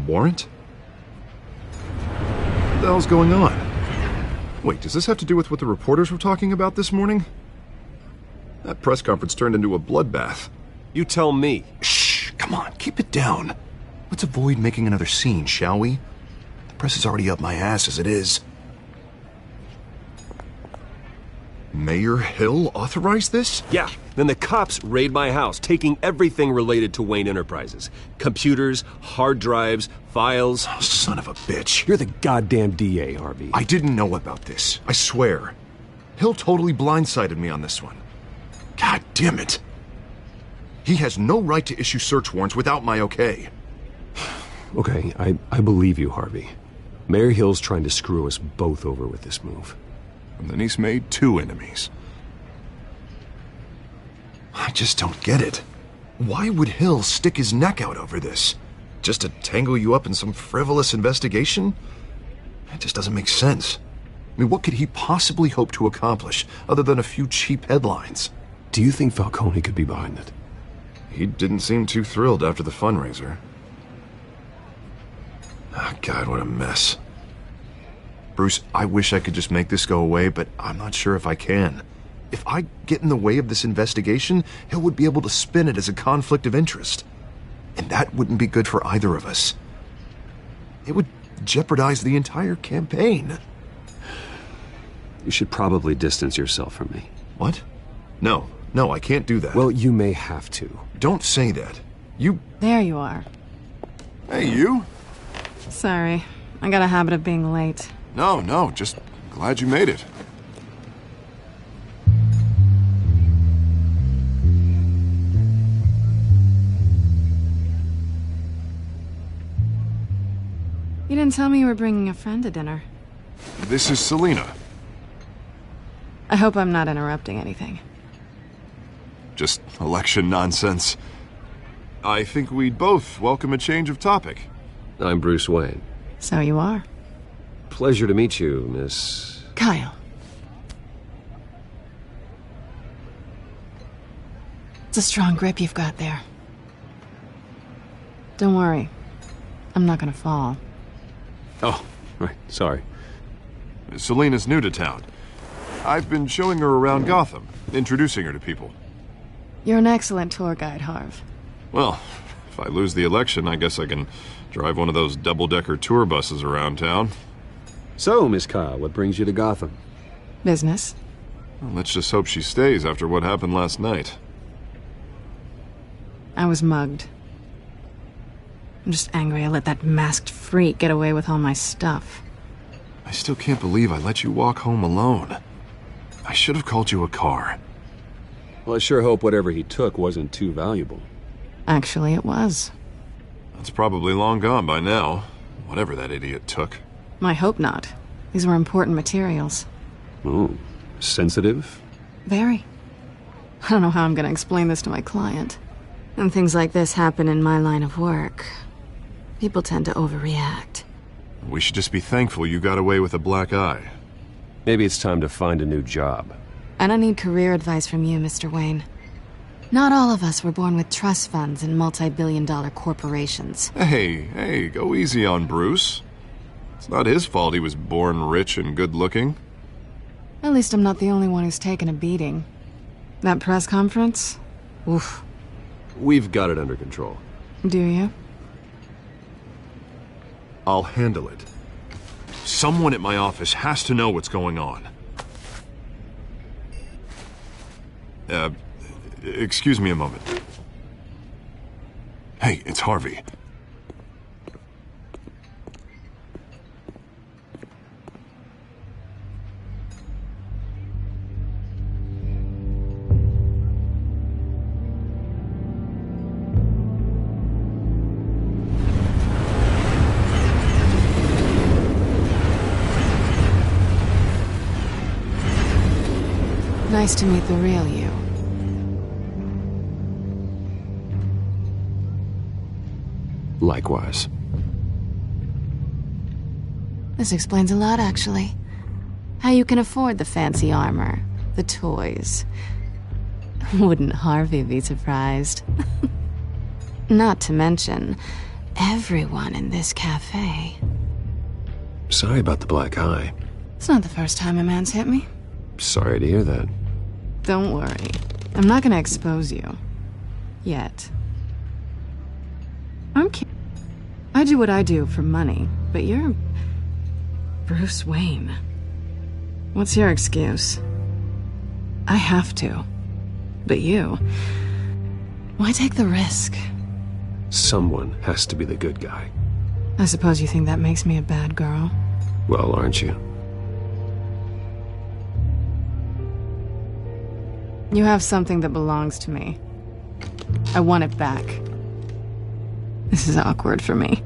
warrant? What the hell's going on? Wait, does this have to do with what the reporters were talking about this morning? That press conference turned into a bloodbath. You tell me. Shh, come on, keep it down. Let's avoid making another scene, shall we? The press is already up my ass as it is. Mayor Hill authorized this? Yeah, then the cops raid my house, taking everything related to Wayne Enterprises. Computers, hard drives, files. Oh, son of a bitch. You're the goddamn DA, Harvey. I didn't know about this, I swear. Hill totally blindsided me on this one. God damn it. He has no right to issue search warrants without my okay. Okay, I believe you, Harvey. Mayor Hill's trying to screw us both over with this move. And then he's made 2 enemies. I just don't get it. Why would Hill stick his neck out over this? Just to tangle you up in some frivolous investigation? It just doesn't make sense. I mean, what could he possibly hope to accomplish other than a few cheap headlines? Do you think Falcone could be behind it? He didn't seem too thrilled after the fundraiser. Oh, God, what a mess. Bruce, I wish I could just make this go away, but I'm not sure if I can. If I get in the way of this investigation, Hill would be able to spin it as a conflict of interest. And that wouldn't be good for either of us. It would jeopardize the entire campaign. You should probably distance yourself from me. What? No, I can't do that. Well, you may have to. Don't say that. You... There you are. Hey, you? Sorry, I got a habit of being late. No, just glad you made it. You didn't tell me you were bringing a friend to dinner. This is Selina. I hope I'm not interrupting anything. Just election nonsense. I think we'd both welcome a change of topic. I'm Bruce Wayne. So you are. Pleasure to meet you, Miss... Kyle. It's a strong grip you've got there. Don't worry. I'm not gonna fall. Oh, right, sorry. Selina's new to town. I've been showing her around Gotham, introducing her to people. You're an excellent tour guide, Harv. Well, if I lose the election, I guess I can drive one of those double-decker tour buses around town. So, Miss Kyle, what brings you to Gotham? Business. Well, let's just hope she stays after what happened last night. I was mugged. I'm just angry I let that masked freak get away with all my stuff. I still can't believe I let you walk home alone. I should have called you a car. Well, I sure hope whatever he took wasn't too valuable. Actually, it was. That's probably long gone by now, whatever that idiot took. I hope not. These were important materials. Ooh, sensitive? Very. I don't know how I'm gonna explain this to my client. When things like this happen in my line of work, people tend to overreact. We should just be thankful you got away with a black eye. Maybe it's time to find a new job. I don't need career advice from you, Mr. Wayne. Not all of us were born with trust funds and multi-billion-dollar corporations. Hey, go easy on Bruce. It's not his fault he was born rich and good-looking. At least I'm not the only one who's taken a beating. That press conference? Oof. We've got it under control. Do you? I'll handle it. Someone at my office has to know what's going on. Excuse me a moment. Hey, it's Harvey. Nice to meet the real you. Likewise. This explains a lot, actually. How you can afford the fancy armor, the toys. Wouldn't Harvey be surprised? Not to mention, everyone in this cafe. Sorry about the black eye. It's not the first time a man's hit me. Sorry to hear that. Don't worry. I'm not gonna expose you. Yet. I'm kidding. I do what I do for money, but you're... Bruce Wayne. What's your excuse? I have to. But you... Why take the risk? Someone has to be the good guy. I suppose you think that makes me a bad girl? Well, aren't you? You have something that belongs to me. I want it back. This is awkward for me.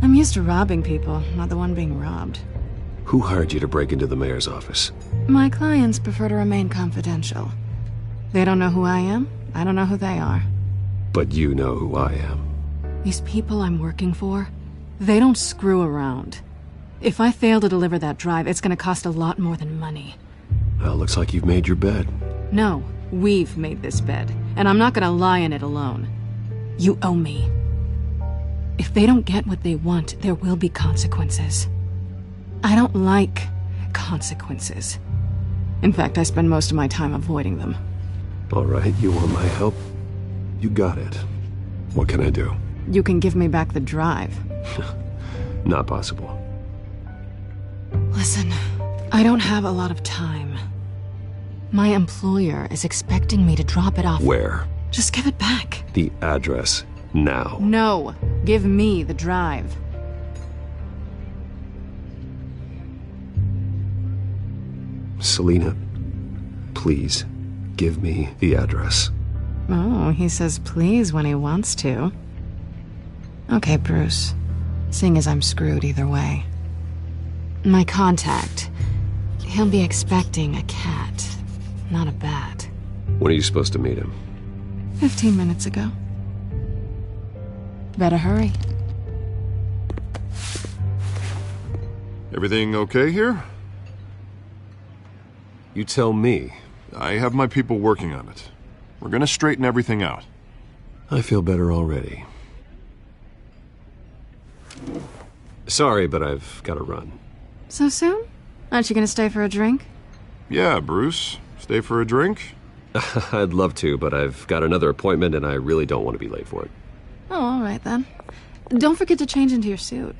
I'm used to robbing people, not the one being robbed. Who hired you to break into the mayor's office? My clients prefer to remain confidential. They don't know who I am, I don't know who they are. But you know who I am. These people I'm working for, they don't screw around. If I fail to deliver that drive, it's gonna cost a lot more than money. Well, looks like you've made your bed. No, we've made this bed, and I'm not gonna lie in it alone. You owe me. If they don't get what they want, there will be consequences. I don't like consequences. In fact, I spend most of my time avoiding them. All right, you want my help? You got it. What can I do? You can give me back the drive. Not possible. Listen, I don't have a lot of time. My employer is expecting me to drop it off. Where? Just give it back. The address, now. No, give me the drive. Selina, please, give me the address. Oh, he says please when he wants to. Okay, Bruce. Seeing as I'm screwed either way. My contact. He'll be expecting a cat, not a bat. When are you supposed to meet him? 15 minutes ago. Better hurry. Everything okay here? You tell me. I have my people working on it. We're gonna straighten everything out. I feel better already. Sorry, but I've got to run. So soon? Aren't you gonna stay for a drink? Yeah, Bruce. Stay for a drink? I'd love to, but I've got another appointment and I really don't want to be late for it. Oh, all right then. Don't forget to change into your suit.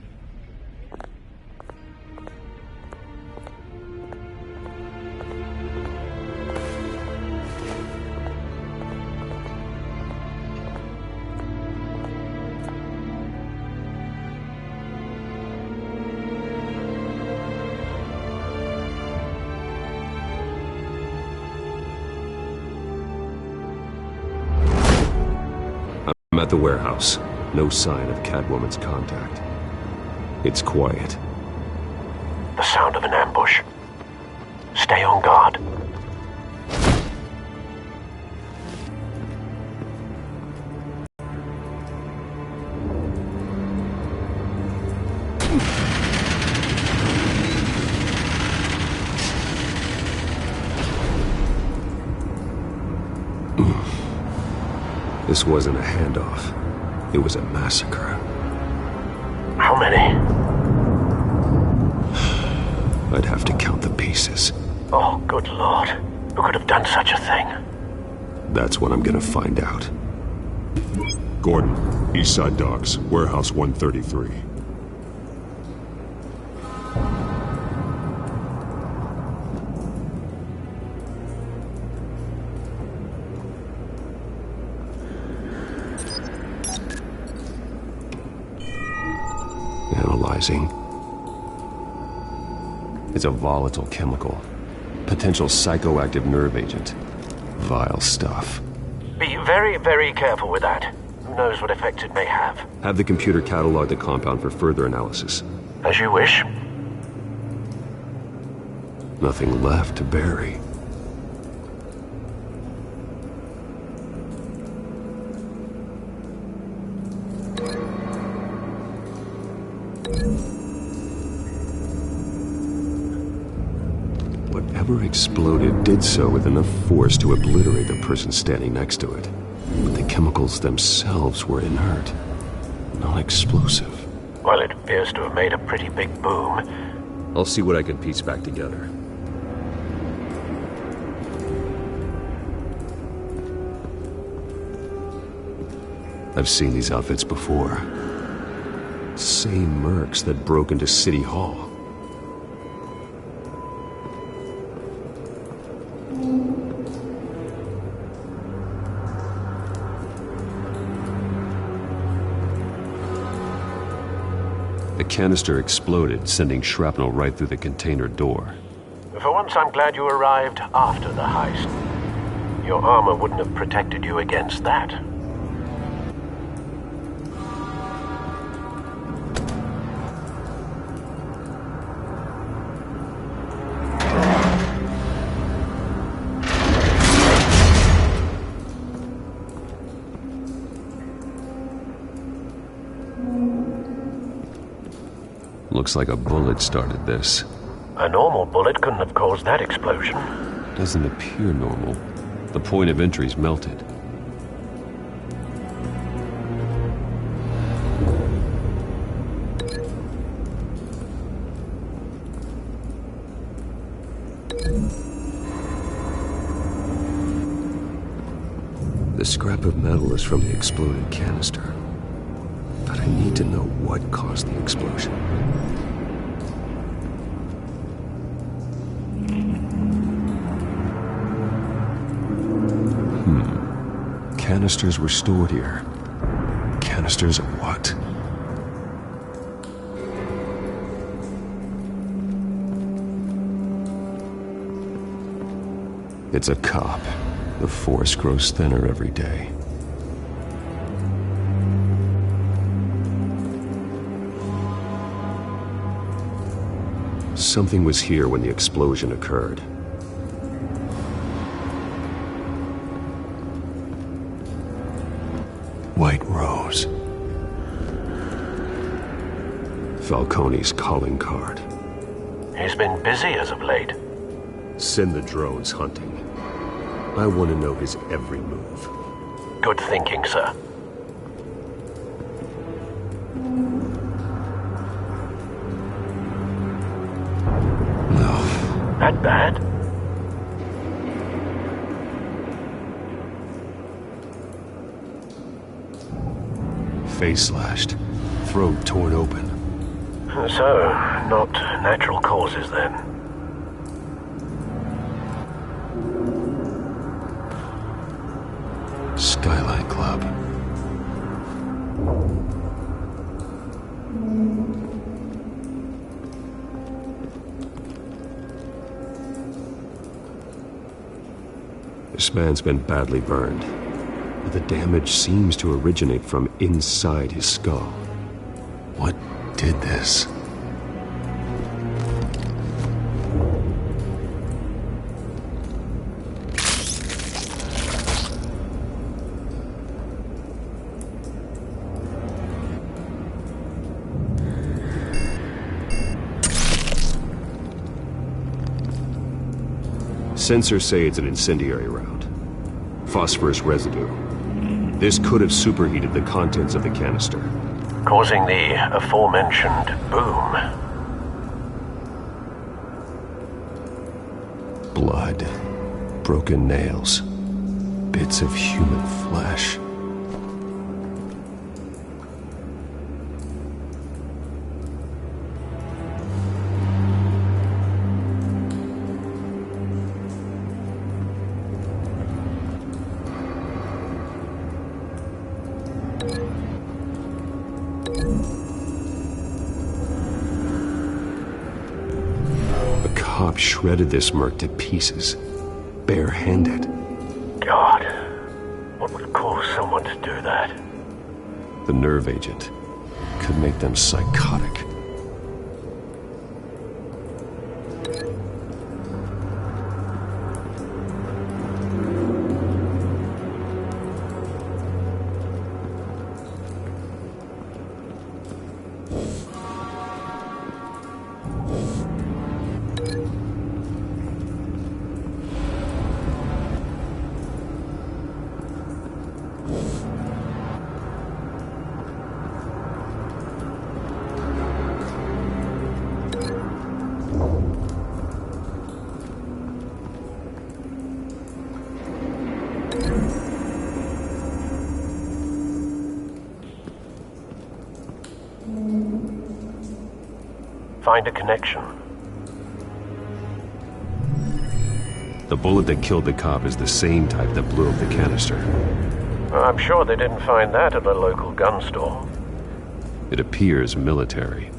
I'm at the warehouse. No sign of Catwoman's contact. It's quiet. The sound of an ambush. Stay on guard. This wasn't a handoff. It was a massacre. How many? I'd have to count the pieces. Oh, good lord. Who could have done such a thing? That's what I'm gonna find out. Gordon, Eastside Docks, Warehouse 133. Analyzing. It's a volatile chemical. Potential psychoactive nerve agent. Vile stuff. Be very, very careful with that. Who knows what effect it may have? Have the computer catalog the compound for further analysis. As you wish. Nothing left to bury. Whatever exploded did so with enough force to obliterate the person standing next to it. But the chemicals themselves were inert. Non-explosive. Well, it appears to have made a pretty big boom. I'll see what I can piece back together. I've seen these outfits before. Same mercs that broke into City Hall. The canister exploded, sending shrapnel right through the container door. For once, I'm glad you arrived after the heist. Your armor wouldn't have protected you against that. Looks like a bullet started this. A normal bullet couldn't have caused that explosion. Doesn't appear normal. The point of entry's melted. The scrap of metal is from the exploded canister. But I need to know what caused the explosion. Canisters were stored here. Canisters of what? It's a cop. The force grows thinner every day. Something was here when the explosion occurred. White Rose. Falcone's calling card. He's been busy as of late. Send the drones hunting. I want to know his every move. Good thinking, sir. No. That bad? Face slashed. Throat torn open. So, not natural causes then. Skyline Club. This man's been badly burned. But the damage seems to originate from inside his skull. What did this? Sensors say it's an incendiary round. Phosphorus residue. This could have superheated the contents of the canister, Causing the aforementioned boom. Blood. Broken nails. Bits of human flesh. Shredded this merc to pieces, bare-handed. God, what would cause someone to do that? The nerve agent could make them psychotic. Find a connection. The bullet that killed the cop is the same type that blew up the canister. I'm sure they didn't find that at a local gun store. It appears military.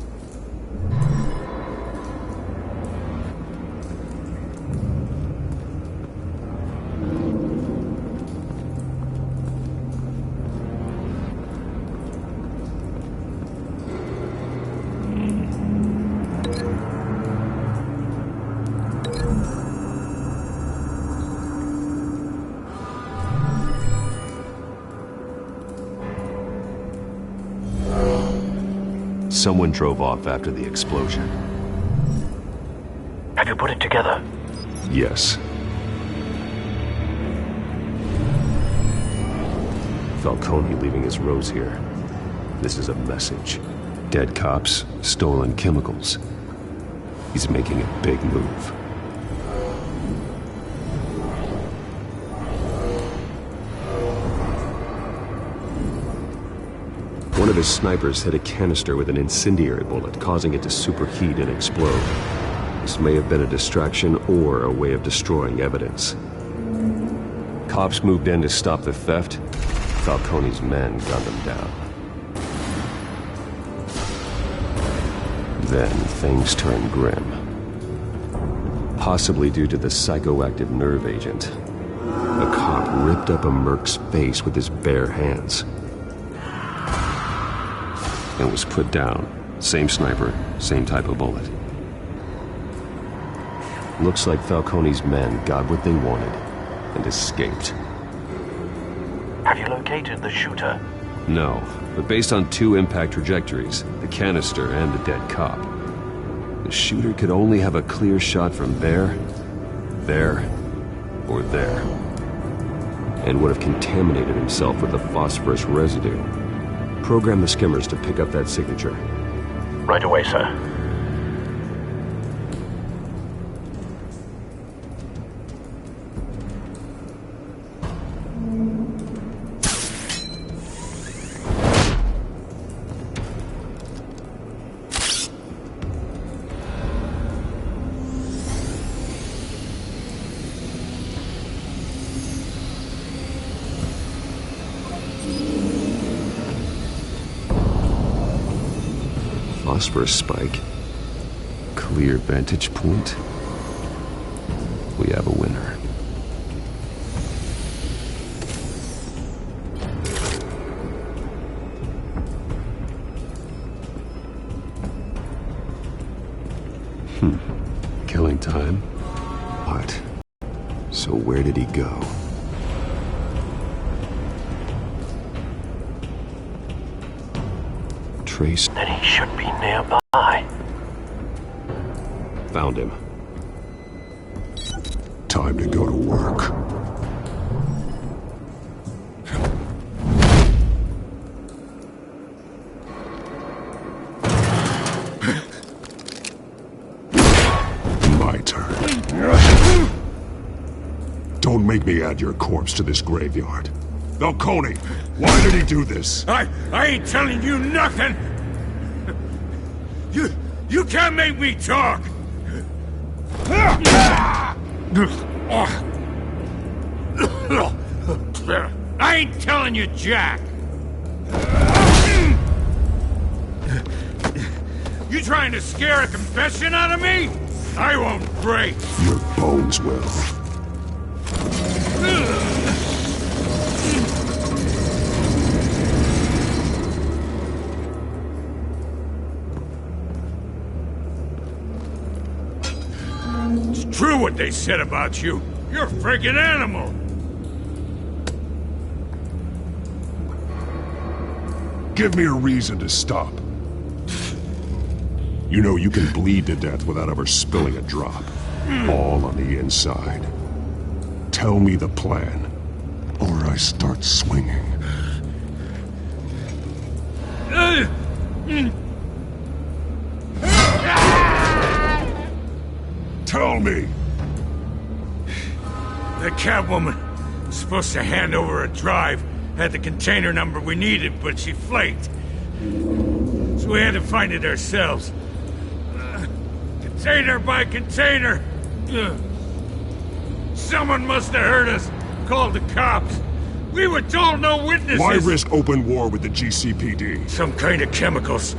Someone drove off after the explosion. Have you put it together? Yes. Falcone leaving his rose here. This is a message. Dead cops, stolen chemicals. He's making a big move. One of his snipers hit a canister with an incendiary bullet, causing it to superheat and explode. This may have been a distraction or a way of destroying evidence. Cops moved in to stop the theft. Falcone's men gunned them down. Then things turned grim. Possibly due to the psychoactive nerve agent. A cop ripped up a merc's face with his bare hands. And was put down. Same sniper, same type of bullet. Looks like Falcone's men got what they wanted and escaped. Have you located the shooter? No, but based on two impact trajectories, the canister and the dead cop, the shooter could only have a clear shot from there, or there, and would have contaminated himself with the phosphorus residue. Program the skimmers to pick up that signature. Right away, sir. Phosphorus spike. Clear vantage point. We have a winner. Killing time. What? So where did he go? Trace. Then he should be nearby. Found him. Time to go to work. My turn. Don't make me add your corpse to this graveyard. Falcone, why did he do this? I ain't telling you nothing! You can't make me talk! I ain't telling you jack! You trying to scare a confession out of me? I won't break! Your bones will. It's true what they said about you. You're a freaking animal! Give me a reason to stop. You know you can bleed to death without ever spilling a drop. All on the inside. Tell me the plan, or I start swinging. Tell me! The Catwoman was supposed to hand over a drive, had the container number we needed, but she flaked. So we had to find it ourselves. Container by container! Ugh. Someone must have heard us. Called the cops. We were told no witnesses! Why risk open war with the GCPD? Some kind of chemicals.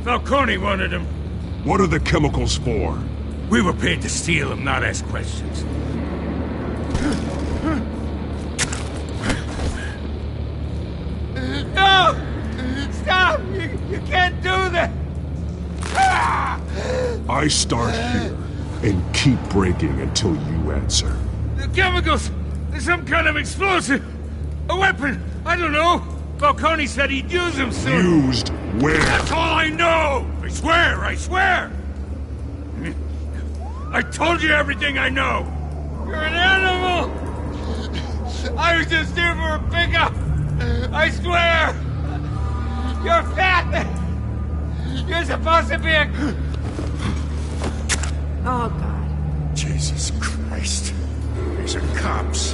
Falcone wanted them. What are the chemicals for? We were paid to steal them, not ask questions. No! Stop! You can't do that! I start here and keep breaking until you answer. The chemicals! Some kind of explosive! A weapon! I don't know! Falcone said he'd use them soon! Used where? That's all I know! I swear! I swear! I told you everything I know! You're an animal! I was just here for a pickup! I swear! You're fat! You're supposed to be a... Oh, God. Jesus Christ. These are cops.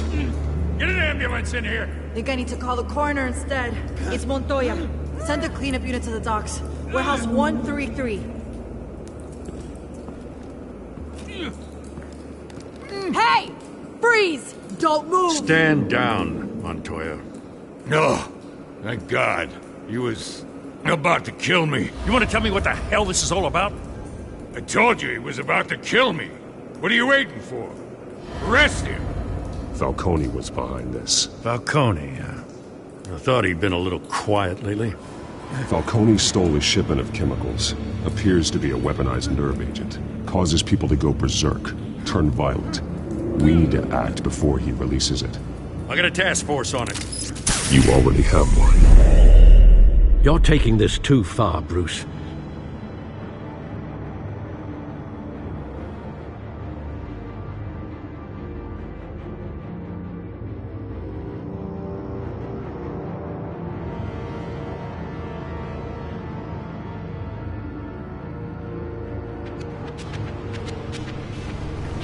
Get an ambulance in here! Think I need to call the coroner instead. It's Montoya. Send a cleanup unit to the docks. Warehouse 133. Hey! Freeze! Don't move! Stand down, Montoya. No. Thank God. He was about to kill me. You want to tell me what the hell this is all about? I told you he was about to kill me. What are you waiting for? Arrest him! Falcone was behind this. Falcone, I thought he'd been a little quiet lately. Falcone stole a shipment of chemicals. Appears to be a weaponized nerve agent. Causes people to go berserk, turn violent. We need to act before he releases it. I got a task force on it. You already have one. You're taking this too far, Bruce.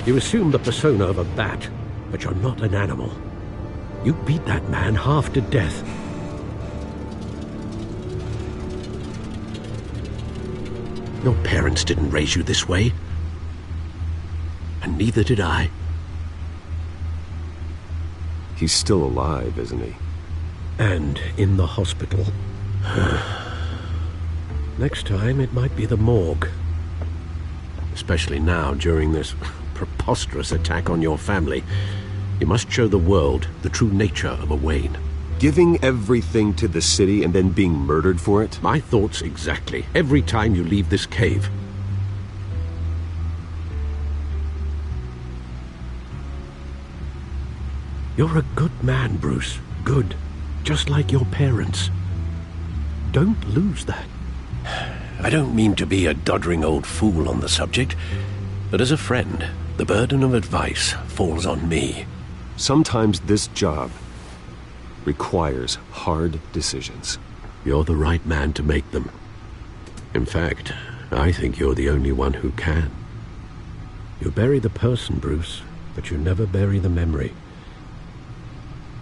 You assume the persona of a bat, but you're not an animal. You beat that man half to death. Your parents didn't raise you this way. And neither did I. He's still alive, isn't he? And in the hospital. Next time, it might be the morgue. Especially now, during this preposterous attack on your family. You must show the world the true nature of a Wayne. Giving everything to the city and then being murdered for it? My thoughts exactly. Every time you leave this cave. You're a good man, Bruce. Good. Just like your parents. Don't lose that. I don't mean to be a doddering old fool on the subject, but as a friend, the burden of advice falls on me. Sometimes this job requires hard decisions. You're the right man to make them. In fact, I think you're the only one who can. You bury the person, Bruce, but you never bury the memory.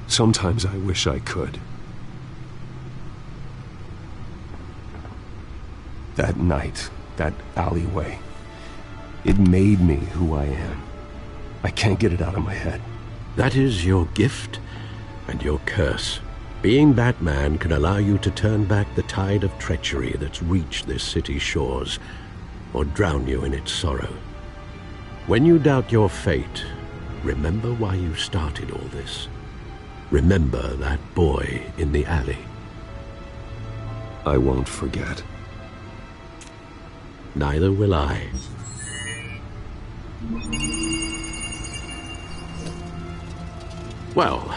Sometimes I wish I could. That night, that alleyway, it made me who I am. I can't get it out of my head. That is your gift and your curse. Being Batman can allow you to turn back the tide of treachery that's reached this city's shores, or drown you in its sorrow. When you doubt your fate, remember why you started all this. Remember that boy in the alley. I won't forget. Neither will I. Well,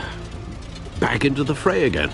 back into the fray again.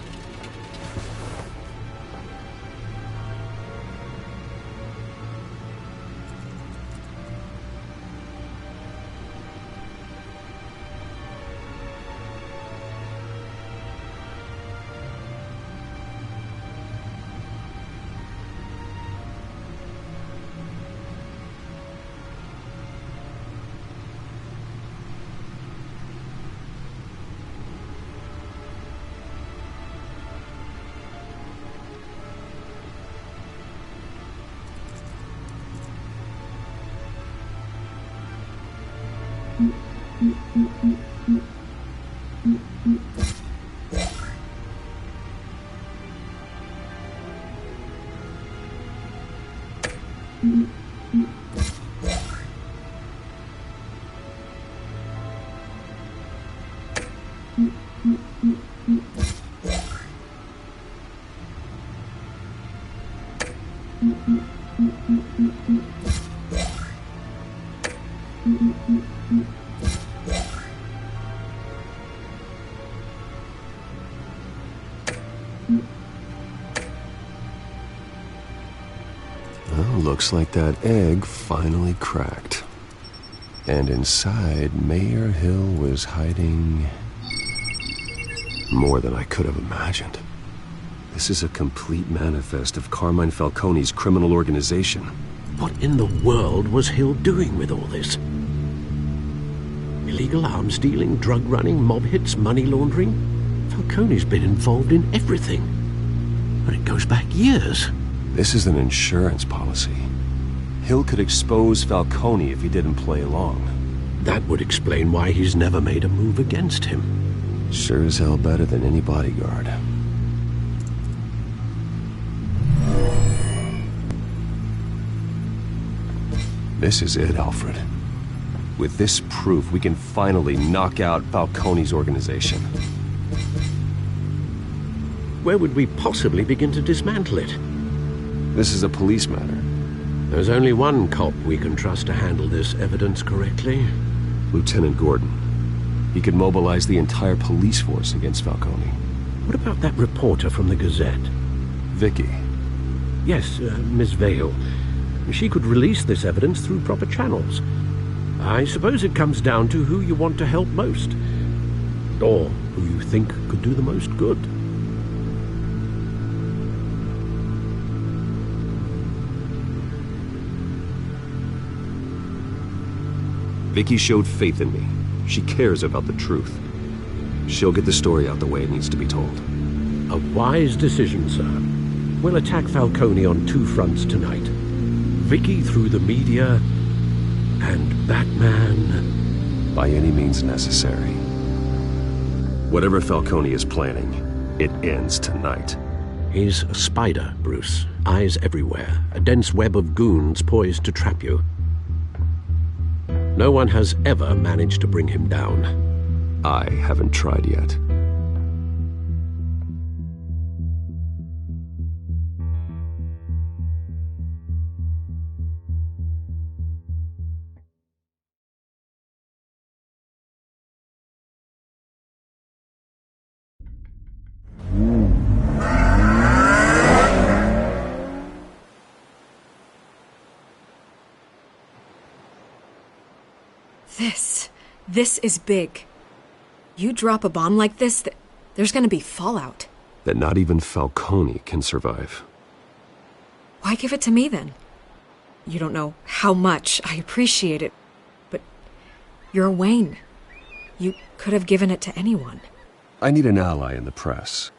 Well, looks like that egg finally cracked. And inside, Mayor Hill was hiding more than I could have imagined. This is a complete manifest of Carmine Falcone's criminal organization. What in the world was Hill doing with all this? Illegal arms dealing, drug running, mob hits, money laundering? Falcone's been involved in everything. And it goes back years. This is an insurance policy. Hill could expose Falcone if he didn't play along. That would explain why he's never made a move against him. Sure as hell better than any bodyguard. This is it, Alfred. With this proof, we can finally knock out Falcone's organization. Where would we possibly begin to dismantle it? This is a police matter. There's only one cop we can trust to handle this evidence correctly. Lieutenant Gordon. He could mobilize the entire police force against Falcone. What about that reporter from the Gazette? Vicky. Yes, Miss Vale. She could release this evidence through proper channels. I suppose it comes down to who you want to help most. Or who you think could do the most good. Vicky showed faith in me. She cares about the truth. She'll get the story out the way it needs to be told. A wise decision, sir. We'll attack Falcone on two fronts tonight. Vicky through the media, and Batman by any means necessary. Whatever Falcone is planning, it ends tonight. He's a spider, Bruce. Eyes everywhere. A dense web of goons poised to trap you. No one has ever managed to bring him down. I haven't tried yet. This is big. You drop a bomb like this, there's gonna be fallout. That not even Falcone can survive. Why give it to me, then? You don't know how much I appreciate it, but you're Wayne. You could have given it to anyone. I need an ally in the press.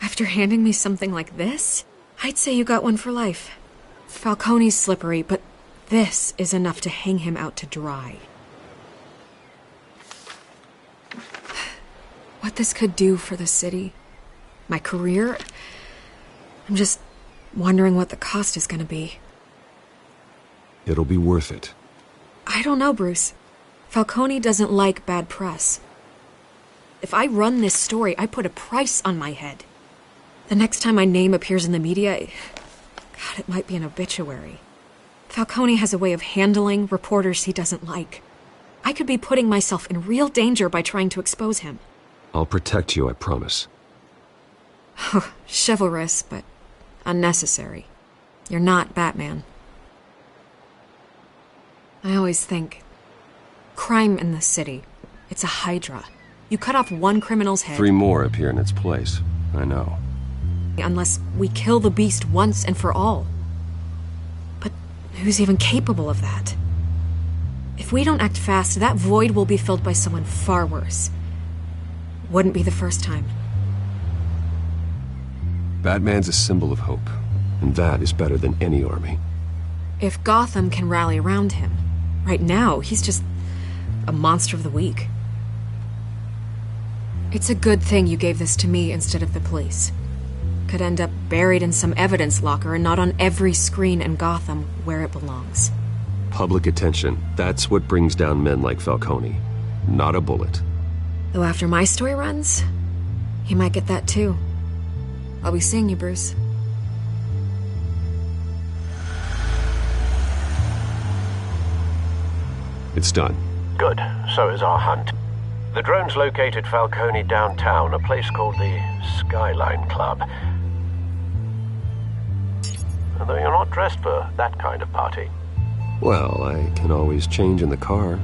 After handing me something like this, I'd say you got one for life. Falcone's slippery, but this is enough to hang him out to dry. What this could do for the city, my career, I'm just wondering what the cost is going to be. It'll be worth it. I don't know, Bruce. Falcone doesn't like bad press. If I run this story, I put a price on my head. The next time my name appears in the media, God, it might be an obituary. Falcone has a way of handling reporters he doesn't like. I could be putting myself in real danger by trying to expose him. I'll protect you, I promise. Chivalrous, but unnecessary. You're not Batman. I always think, crime in the city, it's a hydra. You cut off one criminal's head... 3 more appear in its place. I know. Unless we kill the beast once and for all. But who's even capable of that? If we don't act fast, that void will be filled by someone far worse. Wouldn't be the first time. Batman's a symbol of hope, and that is better than any army. If Gotham can rally around him, right now he's just a monster of the week. It's a good thing you gave this to me instead of the police. Could end up buried in some evidence locker and not on every screen in Gotham where it belongs. Public attention, that's what brings down men like Falcone. Not a bullet. Though after my story runs, he might get that too. I'll be seeing you, Bruce. It's done. Good. So is our hunt. The drones located Falcone downtown, a place called the Skyline Club. Although you're not dressed for that kind of party. Well, I can always change in the car.